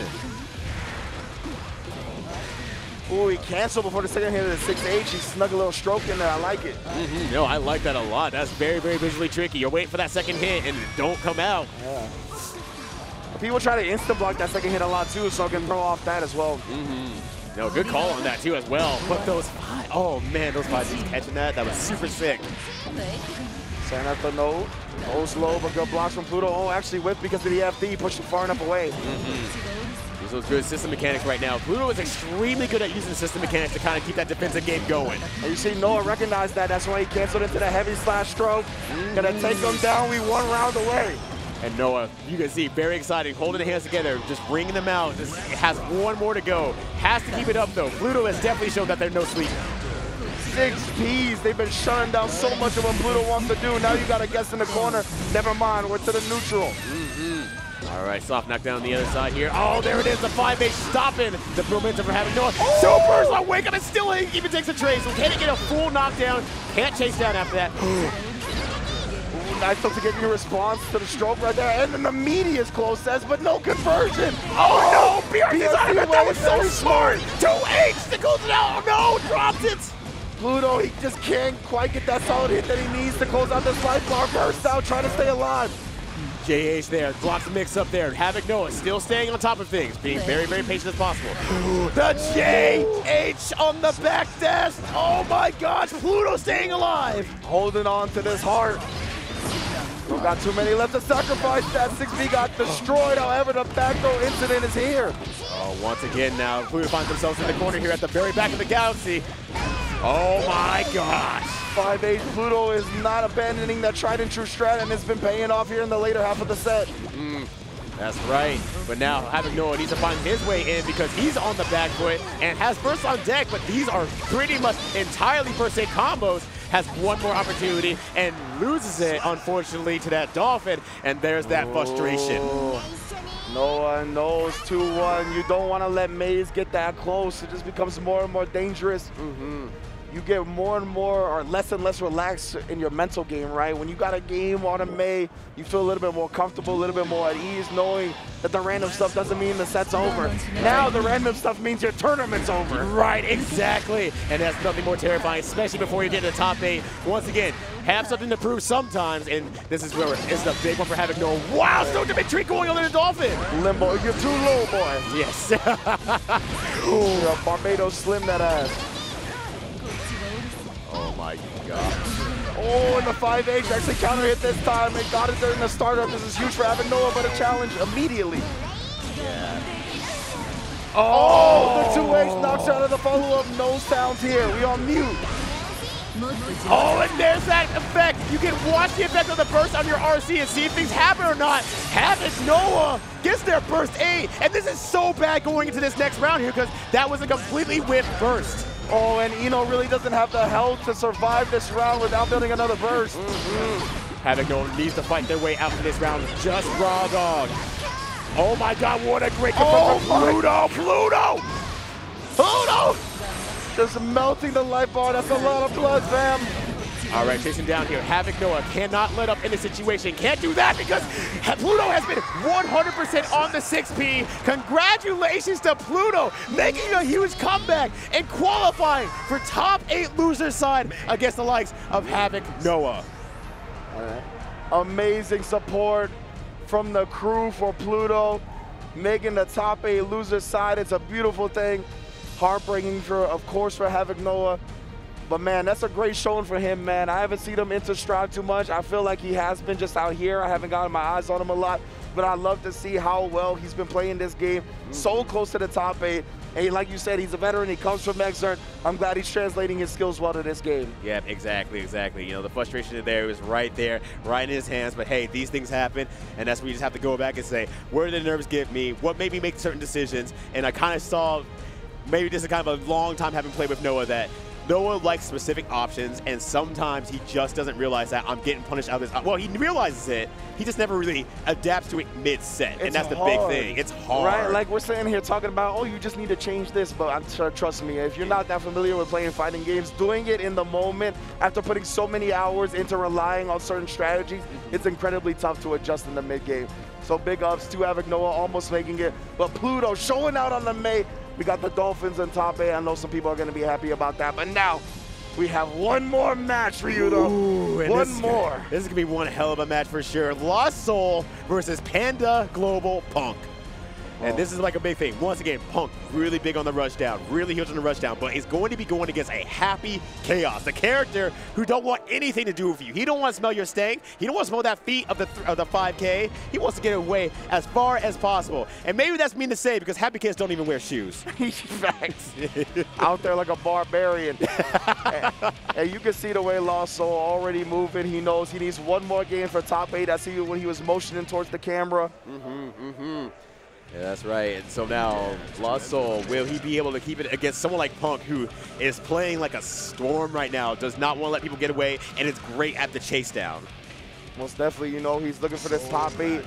Ooh, he canceled before the second hit of the 6H. He snuck a little stroke in there. I like it. No, I like that a lot. That's very, very visually tricky. You're waiting for that second hit and it don't come out. Yeah. People try to instant block that second hit a lot too, so I can throw off that as well. No, good call on that too as well. But those 5, oh man, those 5 just catching that was super sick. Sand at the node. Oh, slow, but good blocks from Pluto. Oh, actually whipped because of the FD, pushing far enough away. Use those good system mechanics right now. Pluto is extremely good at using system mechanics to kind of keep that defensive game going. And you see Noah recognize that. That's why he canceled into the heavy slash stroke. Gonna take them down. We 1 round away. And Noah, you can see, very exciting, holding the hands together, just bringing them out. Just has 1 more to go. Has to keep it up, though. Pluto has definitely shown that they're no sleep. 6 Ps. They've been shutting down so much of what Pluto wants to do. Now you got to guess in the corner. Never mind. We're to the neutral. All right, soft knockdown on the other side here. Oh, there it is, the 5H stopping the momentum from having Noah. Supers on wake up and still even takes a trade, so can't get a full knockdown. Can't chase down after that. Ooh, nice to get your response to the stroke right there. And then the media is close, says, but no conversion. Oh no, BRC's on it, that was so smart. 2H that goes it out. Oh no, drops it. Pluto, he just can't quite get that solid hit that he needs to close out this life bar. Burst out, trying to stay alive. JH there, blocks the mix up there. Havoc Noah still staying on top of things, being very, very patient as possible. The JH on the back dash. Oh my gosh, Pluto staying alive. Holding on to this heart. Don't got too many left to sacrifice. That 6B got destroyed. However, the back throw incident is here. Oh, once again now, Pluto finds themselves in the corner here at the very back of the galaxy. Oh my gosh. 5-8 Pluto is not abandoning that tried and true strat, and it's been paying off here in the later half of the set. That's right. But now Havoc Noah needs to find his way in because he's on the back foot and has burst on deck, but these are pretty much entirely per se combos. Has 1 more opportunity and loses it, unfortunately, to that Dolphin, and there's that frustration. Noah knows 2-1. You don't want to let Maze get that close. It just becomes more and more dangerous. You get more and more or less and less relaxed in your mental game, right? When you got a game on a May, you feel a little bit more comfortable, a little bit more at ease, knowing that the random stuff doesn't mean the set's over. Now the random stuff means your tournament's over. Right, exactly. And that's nothing more terrifying, especially before you get to the top 8. Once again, have something to prove sometimes, and this is where it's a big one for Havoc Noah. Wow, so Dimitri going on the Dolphin. Limbo, you're too low, boy. Yes. Ooh, Barbados slim that ass. Oh my God. Oh, and the 5H actually counter hit this time. It got it during the startup. This is huge for Havoc Noah, but a challenge immediately. Yeah. Oh, the 2H knocks out of the follow-up. No sounds here. We on mute. Oh, and there's that effect. You can watch the effect of the burst on your RC and see if things happen or not. Havoc Noah gets their burst 8, and this is so bad going into this next round here because that was a completely whiffed burst. Oh, and Eno really doesn't have the health to survive this round without building another burst. Havoc Noah needs to fight their way out of this round. Just raw dog. Oh my God, what a great confirm from Pluto! Pluto! Pluto! Just melting the life bar. That's a lot of blood, fam. All right, chasing down here. Havoc Noah cannot let up in this situation. Can't do that because Pluto has been 100% on the 6P. Congratulations to Pluto, making a huge comeback and qualifying for top 8 loser side against the likes of Havoc Noah. All right. Amazing support from the crew for Pluto, making the top 8 loser side. It's a beautiful thing. Heartbreaking, of course, for Havoc Noah. But man, that's a great showing for him, man. I haven't seen him enter Stride too much. I feel like he has been just out here. I haven't gotten my eyes on him a lot, but I love to see how well he's been playing this game. So close to the top 8. And like you said, he's a veteran. He comes from Exert. I'm glad he's translating his skills well to this game. Yeah, exactly. You know, the frustration there was right there, right in his hands. But hey, these things happen, and that's where you just have to go back and say, where did the nerves get me? What made me make certain decisions? And I kind of saw, maybe this is kind of a long time having played with Noah, that Noah likes specific options, and sometimes he just doesn't realize that I'm getting punished out of this. Well, he realizes it. He just never really adapts to it mid-set, and that's the big thing. It's hard. Right, like we're sitting here talking about, oh, you just need to change this, but I'm sure, trust me, if you're not that familiar with playing fighting games, doing it in the moment after putting so many hours into relying on certain strategies, it's incredibly tough to adjust in the mid-game. So big ups to Havoc Noah almost making it, but Pluto showing out on the May. We got the Dolphins in top 8. I know some people are going to be happy about that. But now we have one more match, Ryudo. One more. This is going to be one hell of a match for sure. Lost Soul versus Panda Global Punk. And this is like a big thing. Once again, Punk really big on the rush down, really huge on the rush down, but he's going to be going against a happy Chaos, the character who don't want anything to do with you. He don't want to smell your stank. He don't want to smell that feet of the 5K. He wants to get away as far as possible. And maybe that's mean to say because happy kids don't even wear shoes. Facts. Out there like a barbarian. And you can see the way Lost Soul already moving. He knows he needs one more game for top 8. I see when he was motioning towards the camera. Yeah, that's right. And so now, Lost Soul, will he be able to keep it against someone like Punk, who is playing like a storm right now, does not want to let people get away, and is great at the chase down? Most definitely, you know, he's looking for this top 8.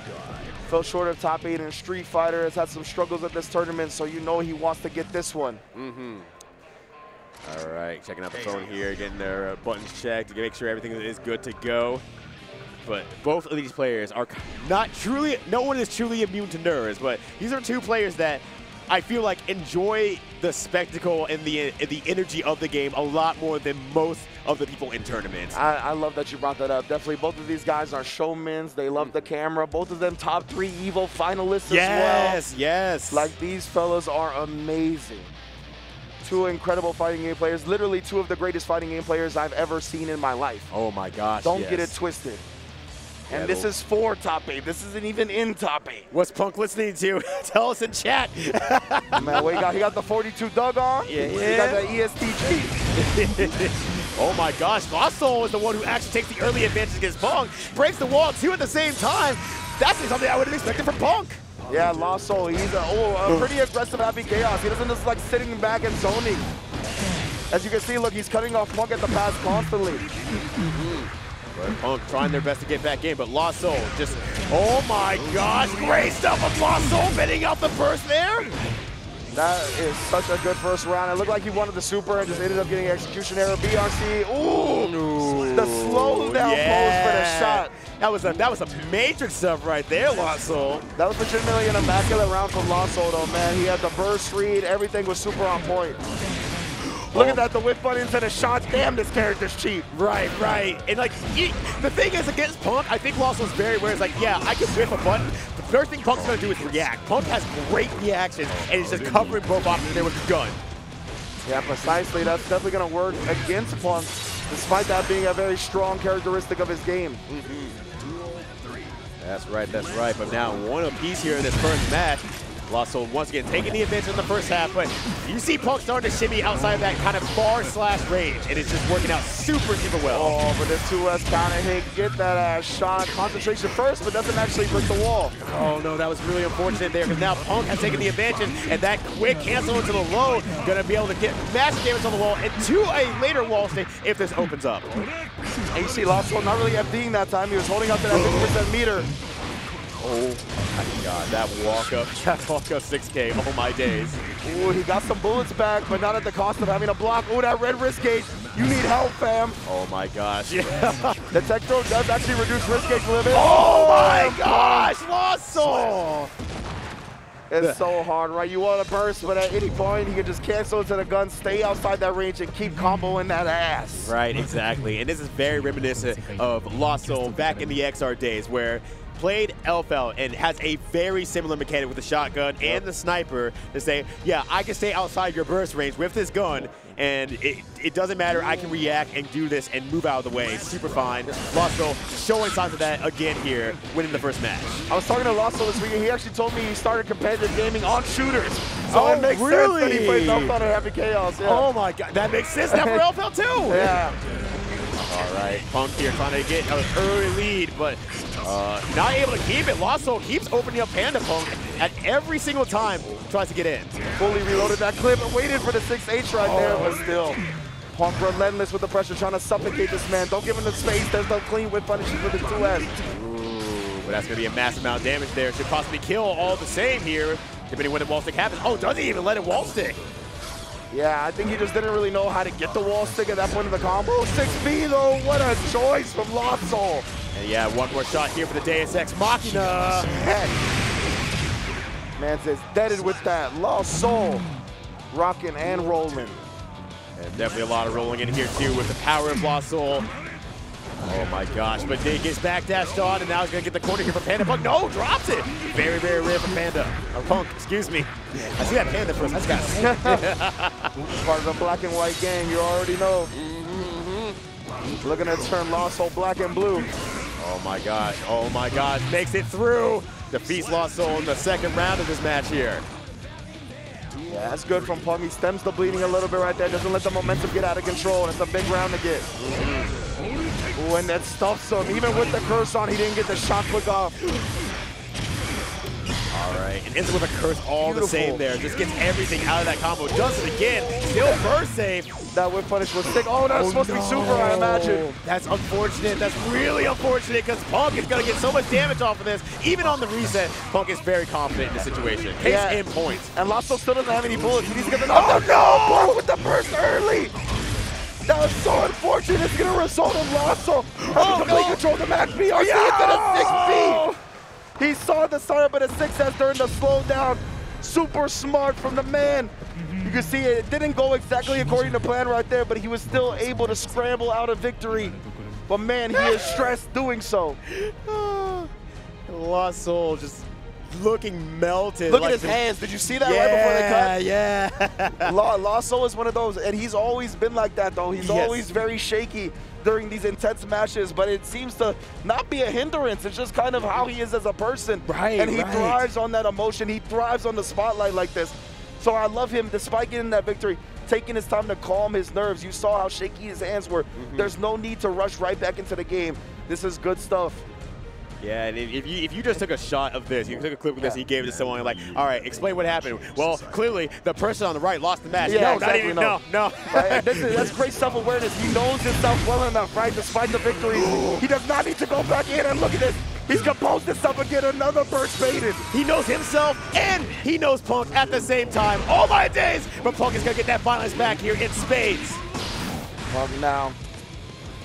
Fell short of top 8 in Street Fighter, has had some struggles at this tournament, so you know he wants to get this one. All right, checking out the phone here, getting their buttons checked to make sure everything is good to go. But both of these players are not truly, no one is truly immune to nerves, but these are two players that I feel like enjoy the spectacle and the energy of the game a lot more than most of the people in tournaments. I love that you brought that up. Definitely both of these guys are showmans. They love the camera. Both of them top 3 EVO finalists as well. Yes. Like, these fellas are amazing. 2 incredible fighting game players. Literally 2 of the greatest fighting game players I've ever seen in my life. Oh my gosh, Don't get it twisted. And this is for top 8. This isn't even in top 8. What's Punk listening to? Tell us in chat. Man, what he got the 42 Doug on. Yeah. He got the ESTG. Oh my gosh, Lost Soul is the one who actually takes the early advantage against Punk. Breaks the wall 2 at the same time. That's something I would have expected from Punk. Yeah, Lost Soul, he's a pretty aggressive happy Chaos. He doesn't just like sitting back and zoning. As you can see, look, he's cutting off Punk at the pass constantly. But Punk trying their best to get back in, but Lost Soul just, oh my gosh, great stuff of Lost Soul bidding out the burst there. That is such a good first round. It looked like he wanted the super and just ended up getting execution error. BRC, ooh, the slow down pose for the shot. That was some matrix stuff right there, Lost Soul. That was legitimately an immaculate round from Lost Soul though, man. He had the burst read, everything was super on point. Look at that, the whip buttons and a shot. Damn, this character's cheap. Right. And like, the thing is against Punk, I think Lost Soul's very aware. It's like, yeah, I can whip a button. The first thing Punk's gonna do is react. Punk has great reactions, and he's just covering both options there with his gun. Yeah, precisely. That's definitely gonna work against Punk, despite that being a very strong characteristic of his game. That's right. But now 1 apiece here in this first match. Lost Soul once again taking the advantage in the first half, but you see Punk starting to shimmy outside of that kind of bar/range, and it's just working out super well. Oh, but this 2S counter hit, get that shot. Concentration first, but doesn't actually break the wall. Oh no, that was really unfortunate there, because now Punk has taken the advantage, and that quick cancel into the low, gonna be able to get massive damage on the wall, and to a later wall stick if this opens up. And you see Lost Soul not really FDing that time. He was holding up to that 50% meter. Oh my god, that walk up 6K, oh my days. Ooh, he got some bullets back, but not at the cost of having a block. Ooh, that red wrist gauge. You need help, fam. Oh my gosh. The tech throw does actually reduce wrist gauge limit. Oh my gosh, Lost Soul. It's so hard, right? You want to burst, but at any point, you can just cancel into the gun, stay outside that range, and keep comboing that ass. Right, exactly. And this is very reminiscent of Lost Soul back in the XR days, where played LFL and has a very similar mechanic with the shotgun and the sniper to say, yeah, I can stay outside your burst range with this gun, and it doesn't matter, I can react and do this and move out of the way. Super fine. Lost Soul showing signs of that again here, winning the first match. I was talking to Lost Soul this weekend. He actually told me he started competitive gaming on shooters. So it makes sense that he plays LFL and Happy Chaos. Yeah. Oh my god, that makes sense now for LFL too. Yeah. All right, Punk here trying to get an early lead, but not able to keep it. Lost Soul keeps opening up Panda Punk at every single time tries to get in. Fully reloaded that clip and waited for the 6H right there, but still. Punk relentless with the pressure, trying to suffocate this man. Don't give him the space. There's no clean whip punishes with his 2S. Ooh, but that's going to be a massive amount of damage there. Should possibly kill all the same here, depending when the wall stick happens. Oh, doesn't even let it wall stick. Yeah, I think he just didn't really know how to get the wall stick at that point of the combo. 6B though, what a choice from Lost Soul. And yeah, one more shot here for the Deus Ex Machina. Man says deaded with that. Lost Soul, rocking and rolling. And definitely a lot of rolling in here too with the power of Lost Soul. Oh my gosh, but Dave gets backdashed on, and now he's gonna get the corner here for Panda. Punk, no, drops it! Very, very rare for Panda. Or Punk, excuse me. I see that Panda first, that's got Part of the black and white gang, you already know. Looking to turn Lost Soul black and blue. oh my gosh, makes it through. Defeats Lost Soul in the second round of this match here. Yeah, that's good from Punk. He stems the bleeding a little bit right there. Doesn't let the momentum get out of control. It's a big round to get. Ooh, and that stuffs him. Even with the curse on, he didn't get the shot click off. All right, and ends with a curse all Beautiful. the same there. Just gets everything out of that combo. Does it again. Still burst save. That whip punish was sick. Oh, that's supposed to be super, I imagine. That's unfortunate. That's really unfortunate because Punk is going to get so much damage off of this. Even on the reset, Punk is very confident in the situation. Case in point. And Lasso still doesn't have any bullets. He needs to get the knockdown. Oh, no! Punk with the burst early. That was so unfortunate. It's going to result in Lasso having complete control of the match. BRC into the 6B. He saw the startup of the 6S during the slowdown. Super smart from the man. You can see it didn't go exactly according to plan right there, but he was still able to scramble out a victory. But man, he is stressed doing so. Lost Soul just looking melted. Look like at his hands. Did you see that right before they cut? Yeah. Lost Soul is one of those, and he's always been like that though. He's always very shaky during these intense matches, but it seems to not be a hindrance. It's just kind of how he is as a person. Right, and he thrives on that emotion. He thrives on the spotlight like this. So I love him, despite getting that victory, taking his time to calm his nerves. You saw how shaky his hands were. There's no need to rush right back into the game. This is good stuff. Yeah, and if you just took a shot of this, you took a clip of this and you gave it to someone like, all right, explain what happened. Well, clearly the person on the right lost the match. Yeah, no, exactly, not even, no. Right? That's great self-awareness. He knows himself well enough, right? Despite the victory, he does not need to go back in and look at this. He's composed himself and get another burst baited. He knows himself and he knows Punk at the same time. All my days, but Punk is gonna get that violence back here in spades. Punk now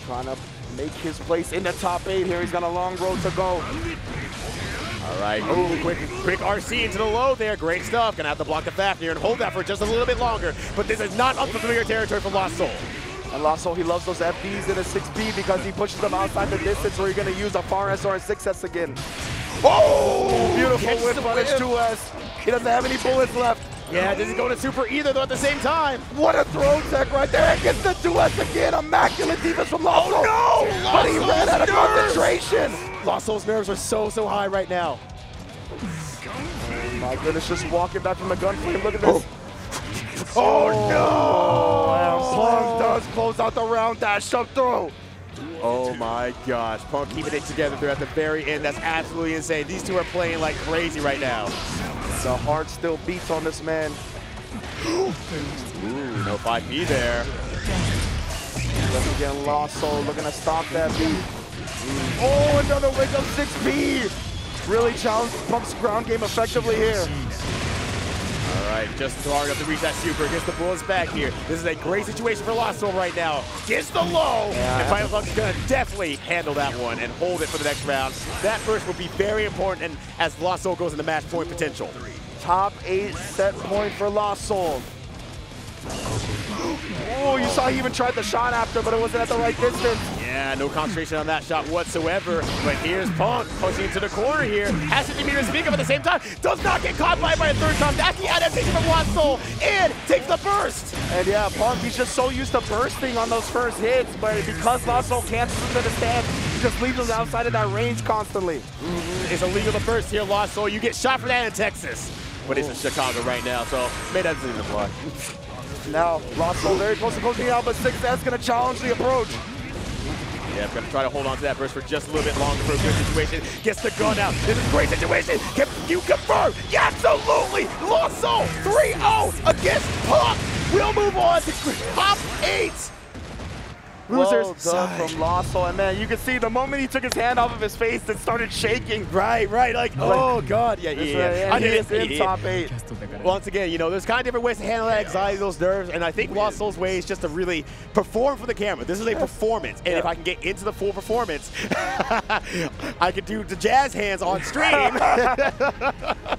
trying to make his place in the top 8 here. He's got a long road to go. All right, ooh, quick RC into the low there. Great stuff. Gonna have to block the Fafnir and hold that for just a little bit longer. But this is not unfamiliar territory for Lost Soul. And Lost Soul, he loves those FBs in a 6B because he pushes them outside the distance where you're gonna use a far S or a 6S again. Oh, beautiful whip punish 2S. He doesn't have any bullets left. Yeah, doesn't go to super either though at the same time. What a throw tech right there. And gets the 2S again. Immaculate defense from Lost Soul. Oh no! But he ran out of concentration. Lost Soul's nerves are so high right now. Oh my goodness, just walking back from the gunfight. Look at this. Oh no! And Punk does close out the round, dash up throw. Oh my gosh, Punk keeping it together there at the very end. That's absolutely insane. These two are playing like crazy right now. The heart still beats on this man. Ooh, no 5P there. Looking again, Lost Soul looking to stop that beat. Oh, another wake up 6P. Really challenged Punk's ground game effectively here. All right, just far enough to reach that super. Gets the bullets back here. This is a great situation for Lost Soul right now. Gets the low, and Final Punk's gonna definitely handle that one and hold it for the next round. That first will be very important, and as Lost Soul goes into match point potential. Top 8 set point for Lost Soul. Oh, you saw he even tried the shot after, but it wasn't at the right distance. Yeah, no concentration on that shot whatsoever. But here's Punk pushing into the corner here. Has 50 meters to speak of at the same time. Does not get caught by a third time. That's the adaptation from Lost Soul. And takes the burst. And yeah, Punk, he's just so used to bursting on those first hits, but because Lost Soul can't swim to the stand, he just leaves him outside of that range constantly. It's illegal to burst here, Lost Soul. You get shot for that in Texas. But it's in Chicago right now, so maybe that doesn't even apply. Now, Lost Soul very close to closing out, but 6S gonna challenge the approach. Yeah, I'm gonna try to hold on to that burst for just a little bit longer for a good situation. Gets the gun out. This is a great situation. Can you confirm? Yeah, absolutely. Lost Soul 3-0 against Punk. We'll move on to top 8. Losers Well done from Lost Soul, and man, you can see the moment he took his hand off of his face, it started shaking. Right, like, oh god, yeah. He is in top 8. Once again, you know, there's kind of different ways to handle that anxiety, those nerves, and I think Lost Soul's way is just to really perform for the camera. This is a performance, and if I can get into the full performance, I could do the jazz hands on stream.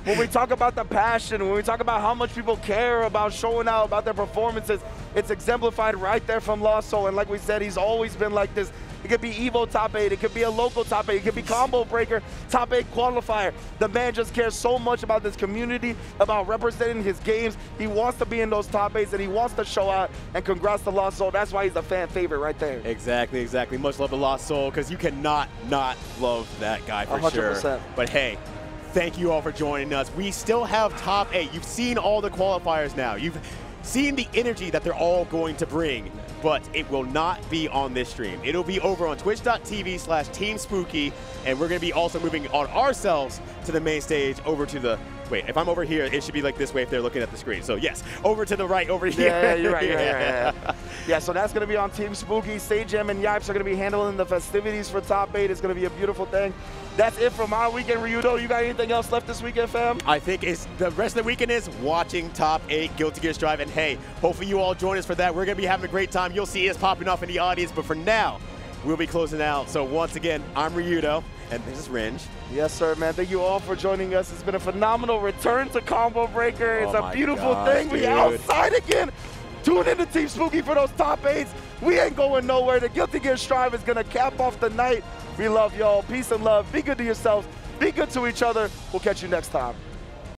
When we talk about the passion, when we talk about how much people care about showing out about their performances, it's exemplified right there from Lost Soul, and like we said, he's always been like this. It could be Evo top 8. It could be a local top 8. It could be combo breaker, top 8 qualifier. The man just cares so much about this community, about representing his games. He wants to be in those top 8s, and he wants to show out. And congrats to Lost Soul. That's why he's a fan favorite right there. Exactly, exactly. Much love to Lost Soul, because you cannot not love that guy for 100%. sure. But hey, thank you all for joining us. We still have top 8. You've seen all the qualifiers now. You've seen the energy that they're all going to bring, but it will not be on this stream. It'll be over on twitch.tv/TeamSpooky, and we're going to be also moving on ourselves to the main stage over to the, wait, if I'm over here, it should be like this way if they're looking at the screen. So yes, over to the right over here. Yeah, you're right, yeah, so that's going to be on Team Spooky. Sajam and Yipes are going to be handling the festivities for top 8. It's going to be a beautiful thing. That's it from our weekend, Ryudo. You got anything else left this weekend, fam? I think the rest of the weekend is watching top 8 Guilty Gear Strive, and hey, hopefully you all join us for that. We're going to be having a great time. You'll see us popping off in the audience, but for now, we'll be closing out. So once again, I'm Ryudo, and this is Ringe. Yes, sir, man. Thank you all for joining us. It's been a phenomenal return to Combo Breaker. It's a beautiful thing. Dude. We outside again. Tune into Team Spooky for those top 8s. We ain't going nowhere. The Guilty Gear Strive is going to cap off the night. We love y'all. Peace and love. Be good to yourselves. Be good to each other. We'll catch you next time.